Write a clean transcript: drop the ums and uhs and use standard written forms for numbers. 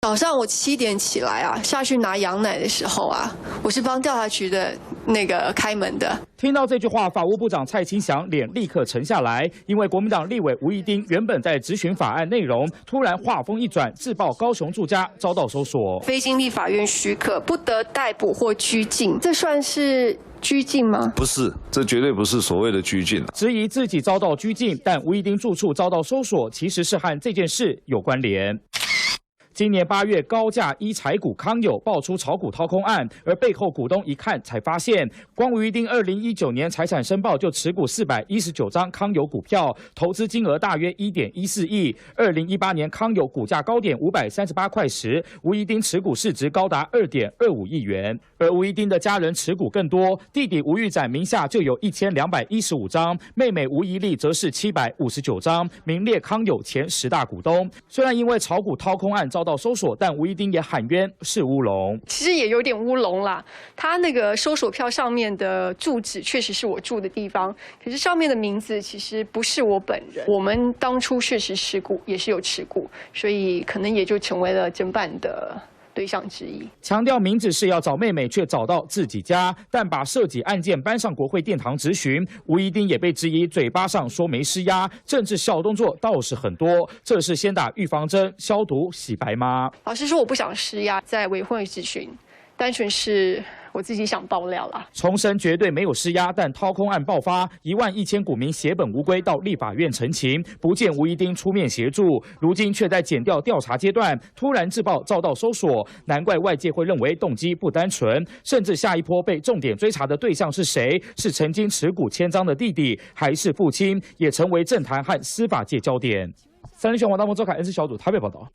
早上我7点起来啊，下去拿羊奶的时候啊，我是帮调查局的那个开门的。听到这句话，法务部长蔡清祥脸立刻沉下来，因为国民党立委吴怡丁原本在质询法案内容，突然话锋一转，自曝高雄住家遭到搜索，非经立法院许可，不得逮捕或拘禁，这算是拘禁吗？不是，这绝对不是所谓的拘禁。质疑自己遭到拘禁，但吴怡丁住处遭到搜索，其实是和这件事有关联。今年8月，高价依财股康友爆出炒股掏空案，而背后股东一看才发现，光吴怡丁2019年财产申报就持股419张康友股票，投资金额大约1.14亿。2018年康友股价高点538块时，吴怡丁持股市值高达2.25亿元。而吴怡丁的家人持股更多，弟弟吴玉展名下就有1215张，妹妹吴怡丽则是759张，名列康友前10大股东。虽然因为炒股掏空案遭到搜索，但吴怡丁也喊冤是乌龙。其实也有点乌龙啦，他那个搜索票上面的住址确实是我住的地方，可是上面的名字其实不是我本人。我们当初确实持股，也是有持股，所以可能也就成为了侦办的对象之一。强调明指是要找妹妹，却找到自己家，但把涉及案件搬上国会殿堂质询，吴怡丁也被质疑嘴巴上说没施压，政治小动作倒是很多。这是先打预防针、消毒洗白吗？老实说，我不想施压，在委会质询，单纯是我自己想爆料啦。重申绝对没有施压，但掏空案爆发，11000股民血本无归，到立法院陈情，不见吴怡丁出面协助，如今却在检调调查阶段突然自曝遭到搜索，难怪外界会认为动机不单纯，甚至下一波被重点追查的对象是谁？是曾经持股签章的弟弟，还是父亲？也成为政坛和司法界焦点。三立新闻王大鹏、周凯恩是小组台北报道。